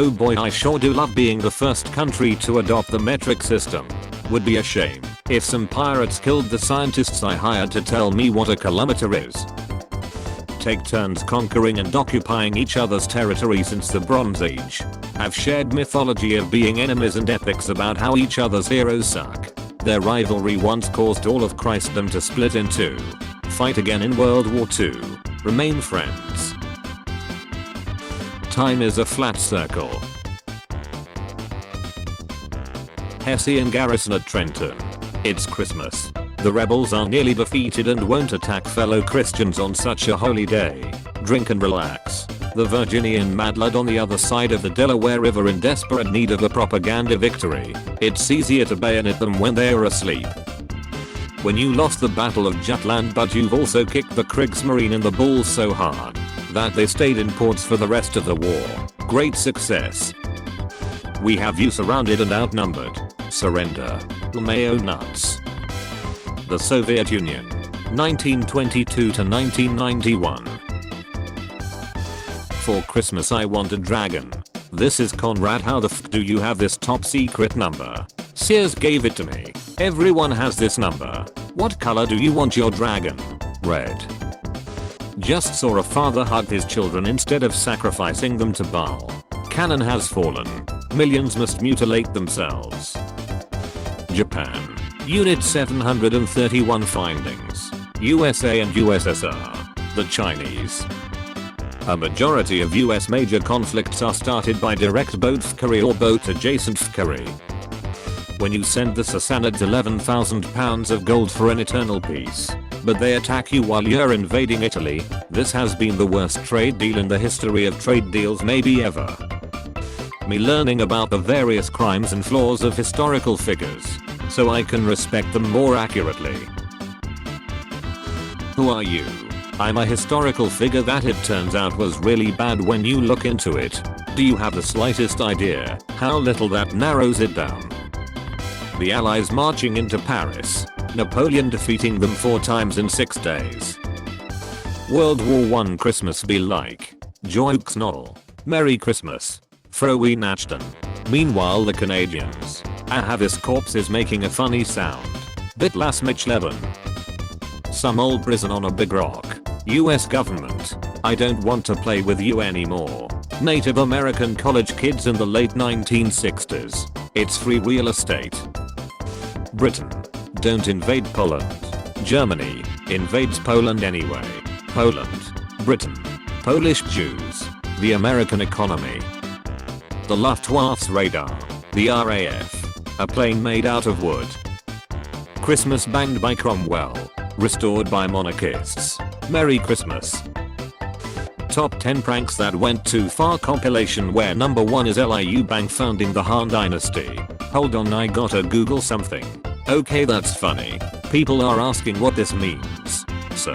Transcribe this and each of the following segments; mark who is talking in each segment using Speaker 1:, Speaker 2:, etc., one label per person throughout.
Speaker 1: Oh boy, I sure do love being the first country to adopt the metric system. Would be a shame if some pirates killed the scientists I hired to tell me what a kilometer is. Take turns conquering and occupying each other's territory since the Bronze Age. Have shared mythology of being enemies and epics about how each other's heroes suck. Their rivalry once caused all of Christendom to split in two. Fight again in World War II. Remain friends. Time is a flat circle. Hessian garrison at Trenton. It's Christmas. The rebels are nearly defeated and won't attack fellow Christians on such a holy day. Drink and relax. The Virginian madlad on the other side of the Delaware River in desperate need of a propaganda victory. It's easier to bayonet them when they are asleep. When you lost the Battle of Jutland, but you've also kicked the Kriegsmarine in the balls so hard that they stayed in ports for the rest of the war. Great success. We have you surrounded and outnumbered. Surrender. Mayo nuts. The Soviet Union. 1922 to 1991. For Christmas I want a dragon. This is Conrad. How the f do you have this top secret number? Sears gave it to me. Everyone has this number. What color do you want your dragon? Red. Just saw a father hug his children instead of sacrificing them to Baal. Cannon has fallen. Millions must mutilate themselves. Japan. Unit 731 findings. USA and USSR. The Chinese. A majority of US major conflicts are started by direct boat fkery or boat adjacent fkery. When you send the Sassanids 11,000 pounds of gold for an eternal peace, but they attack you while you're invading Italy, this has been the worst trade deal in the history of trade deals maybe ever. Me learning about the various crimes and flaws of historical figures, so I can respect them more accurately. Who are you? I'm a historical figure that it turns out was really bad when you look into it. Do you have the slightest idea how little that narrows it down? The Allies marching into Paris. Napoleon defeating them 4 times in 6 days. World War I Christmas be like. Joyeux Noel. Merry Christmas. Froween Ashton. Meanwhile the Canadians. This corpse is making a funny sound. Bitlas Mitchleben. Some old prison on a big rock. US government. I don't want to play with you anymore. Native American college kids in the late 1960s. It's free real estate. Britain. Don't invade Poland. Germany invades Poland anyway. Poland. Britain. Polish Jews. The American economy. The Luftwaffe's radar. The RAF. A plane made out of wood. Christmas banged by Cromwell. Restored by monarchists. Merry Christmas. Top 10 pranks that went too far compilation where number 1 is Liu Bang founding the Han Dynasty. Hold on, I gotta Google something. Okay, that's funny. People are asking what this means. So,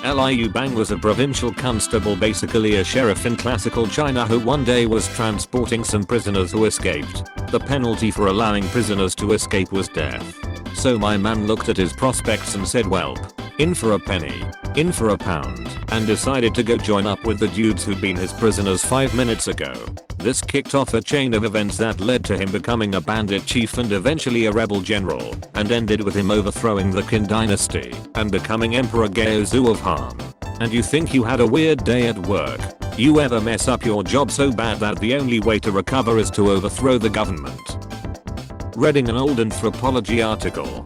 Speaker 1: Liu Bang was a provincial constable, basically a sheriff in classical China, who one day was transporting some prisoners who escaped. The penalty for allowing prisoners to escape was death. So my man looked at his prospects and said, "Welp, in for a penny, in for a pound," and decided to go join up with the dudes who'd been his prisoners 5 minutes ago. This kicked off a chain of events that led to him becoming a bandit chief and eventually a rebel general, and ended with him overthrowing the Qin dynasty and becoming Emperor Gaozu of Han. And you think you had a weird day at work? You ever mess up your job so bad that the only way to recover is to overthrow the government? Reading an old anthropology article.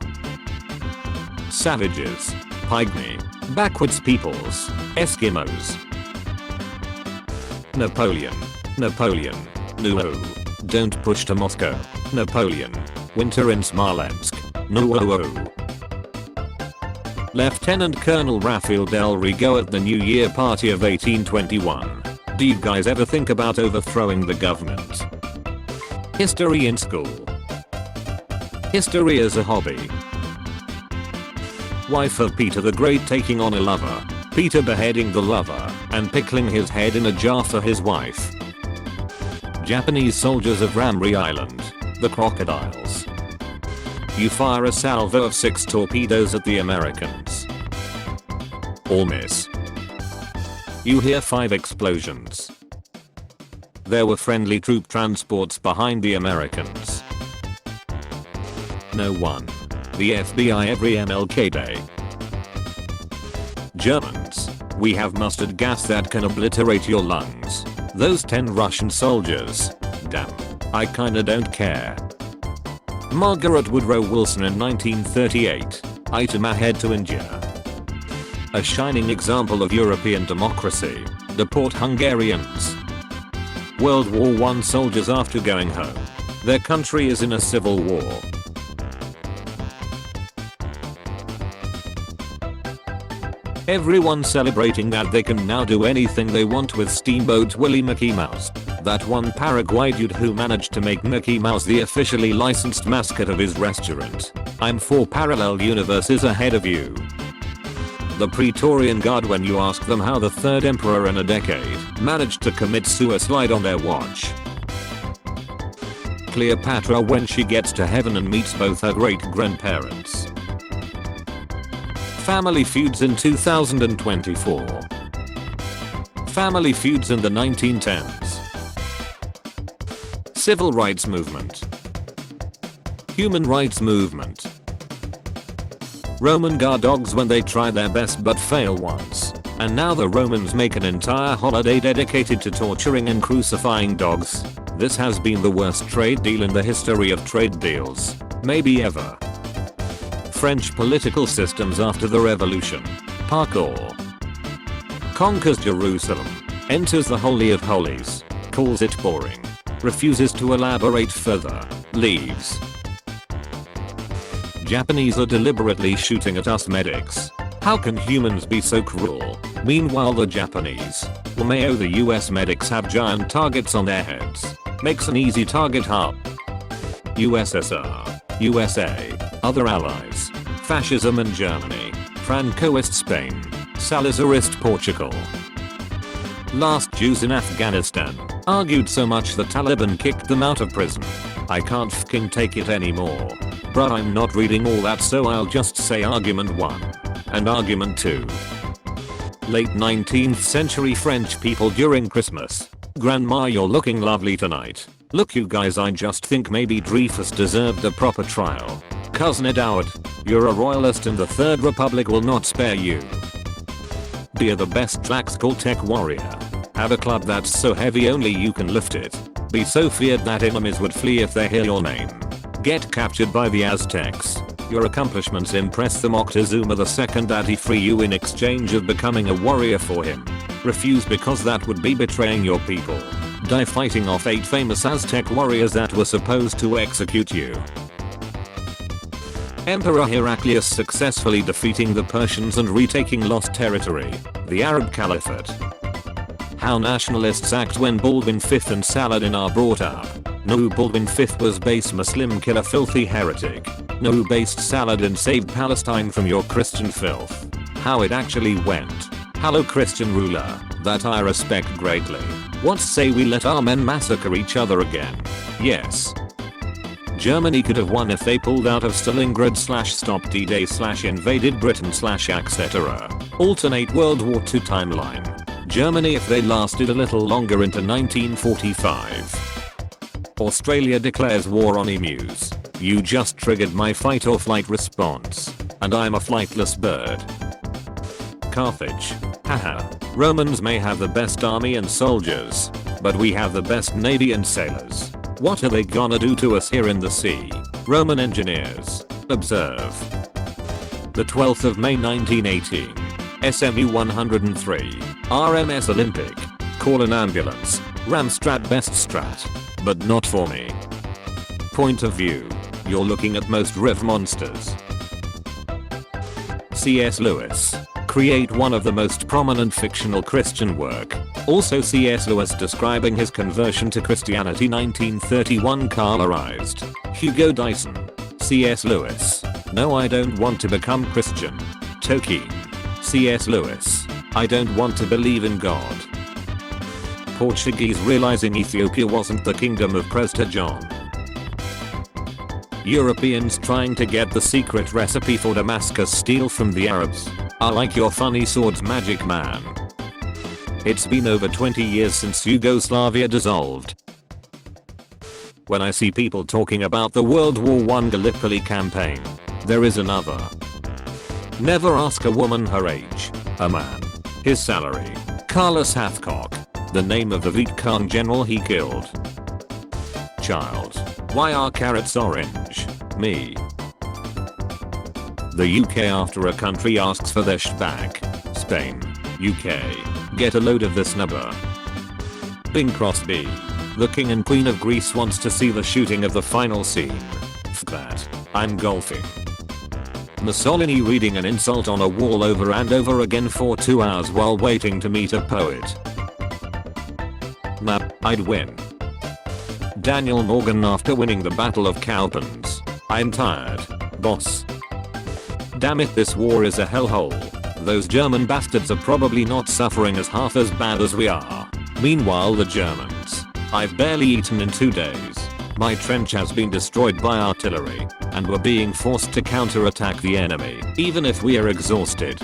Speaker 1: Savages. Pygmy. Backwards peoples. Eskimos. Napoleon. Napoleon. No. Don't push to Moscow. Napoleon. Winter in Smolensk. No. Lieutenant Colonel Rafael del Rigo at the New Year party of 1821. Do you guys ever think about overthrowing the government? History in school. History as a hobby. Wife of Peter the Great taking on a lover. Peter beheading the lover and pickling his head in a jar for his wife. Japanese soldiers of Ramri Island. The crocodiles. You fire a salvo of 6 torpedoes at the Americans. All miss. You hear 5 explosions. There were friendly troop transports behind the Americans. No one. The FBI every MLK Day. Germans. We have mustard gas that can obliterate your lungs. Those 10 Russian soldiers. Damn. I kinda don't care. Margaret Woodrow Wilson in 1938. Item ahead to India. A shining example of European democracy. Deport Hungarians. World War I soldiers after going home. Their country is in a civil war. Everyone celebrating that they can now do anything they want with Steamboat Willie Mickey Mouse. That one Paraguay dude who managed to make Mickey Mouse the officially licensed mascot of his restaurant. I'm 4 parallel universes ahead of you. The Praetorian Guard when you ask them how the third emperor in a decade managed to commit suicide on their watch. Cleopatra when she gets to heaven and meets both her great-grandparents. Family feuds in 2024. Family feuds in the 1910s. Civil rights movement. Human rights movement. Roman guard dogs when they try their best but fail once. And now the Romans make an entire holiday dedicated to torturing and crucifying dogs. This has been the worst trade deal in the history of trade deals. Maybe ever. French political systems after the revolution. Parkour. Conquers Jerusalem. Enters the Holy of Holies. Calls it boring. Refuses to elaborate further. Leaves. Japanese are deliberately shooting at us medics. How can humans be so cruel? Meanwhile the Japanese. LMAO the US medics have giant targets on their heads. Makes an easy target hub. USSR. USA. Other allies. Fascism in Germany. Francoist Spain. Salazarist Portugal. Last Jews in Afghanistan. Argued so much the Taliban kicked them out of prison. I can't fucking take it anymore. Bruh, I'm not reading all that, so I'll just say argument 1. And argument 2. Late 19th century French people during Christmas. Grandma, you're looking lovely tonight. Look you guys, I just think maybe Dreyfus deserved a proper trial. Cousin Edward, you're a royalist and the Third Republic will not spare you. Be the best Tlaxcal tech warrior. Have a club that's so heavy only you can lift it. Be so feared that enemies would flee if they hear your name. Get captured by the Aztecs. Your accomplishments impress the Moctezuma II that he free you in exchange of becoming a warrior for him. Refuse because that would be betraying your people. Die fighting off 8 famous Aztec warriors that were supposed to execute you. Emperor Heraclius successfully defeating the Persians and retaking lost territory, the Arab Caliphate. How nationalists act when Baldwin V and Saladin are brought up. No, Baldwin V was base Muslim killer filthy heretic. No, based Saladin saved Palestine from your Christian filth. How it actually went. Hello Christian ruler, that I respect greatly. What say we let our men massacre each other again? Yes. Germany could have won if they pulled out of Stalingrad / stopped D-Day / invaded Britain / etc. Alternate World War II timeline. Germany if they lasted a little longer into 1945. Australia declares war on emus. You just triggered my fight or flight response. And I'm a flightless bird. Carthage. Haha. Romans may have the best army and soldiers, but we have the best navy and sailors. What are they gonna do to us here in the sea? Roman engineers. Observe. The 12th of May 1918. SMU 103. RMS Olympic. Call an ambulance. Ramstrat best strat. But not for me. Point of view. You're looking at most riff monsters. C.S. Lewis. Create one of the most prominent fictional Christian work. Also C.S. Lewis describing his conversion to Christianity 1931 colorized. Hugo Dyson. C.S. Lewis. No, I don't want to become Christian. Tolkien. C.S. Lewis. I don't want to believe in God. Portuguese realizing Ethiopia wasn't the kingdom of Prester John. Europeans trying to get the secret recipe for Damascus steel from the Arabs. I like your funny swords, magic man. It's been over 20 years since Yugoslavia dissolved. When I see people talking about the World War I Gallipoli campaign, there is another. Never ask a woman her age, a man, his salary, Carlos Hathcock, the name of the Viet Cong general he killed. Child, why are carrots orange? Me. The UK after a country asks for their sh back. Spain, UK, get a load of this number. Bing Crosby. The king and queen of Greece wants to see the shooting of the final scene. F that. I'm golfing. Mussolini reading an insult on a wall over and over again for 2 hours while waiting to meet a poet. Nah, I'd win. Daniel Morgan after winning the Battle of Cowpens. I'm tired, boss. Damn it, this war is a hellhole. Those German bastards are probably not suffering as half as bad as we are. Meanwhile the Germans. I've barely eaten in 2 days. My trench has been destroyed by artillery, and we're being forced to counterattack the enemy, even if we are exhausted.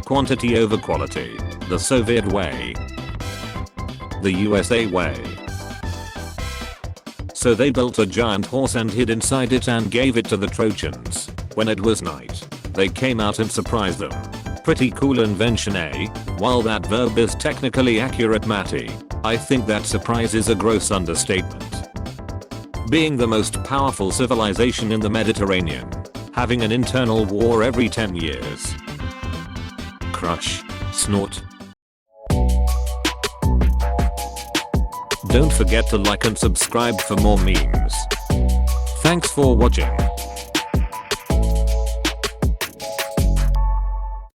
Speaker 1: Quantity over quality. The Soviet way. The USA way. So they built a giant horse and hid inside it and gave it to the Trojans. When it was night, they came out and surprised them. Pretty cool invention, eh? While that verb is technically accurate, Matty, I think that surprise is a gross understatement. Being the most powerful civilization in the Mediterranean, having an internal war every 10 years. Crush. Snort. Don't forget to like and subscribe for more memes. Thanks for watching.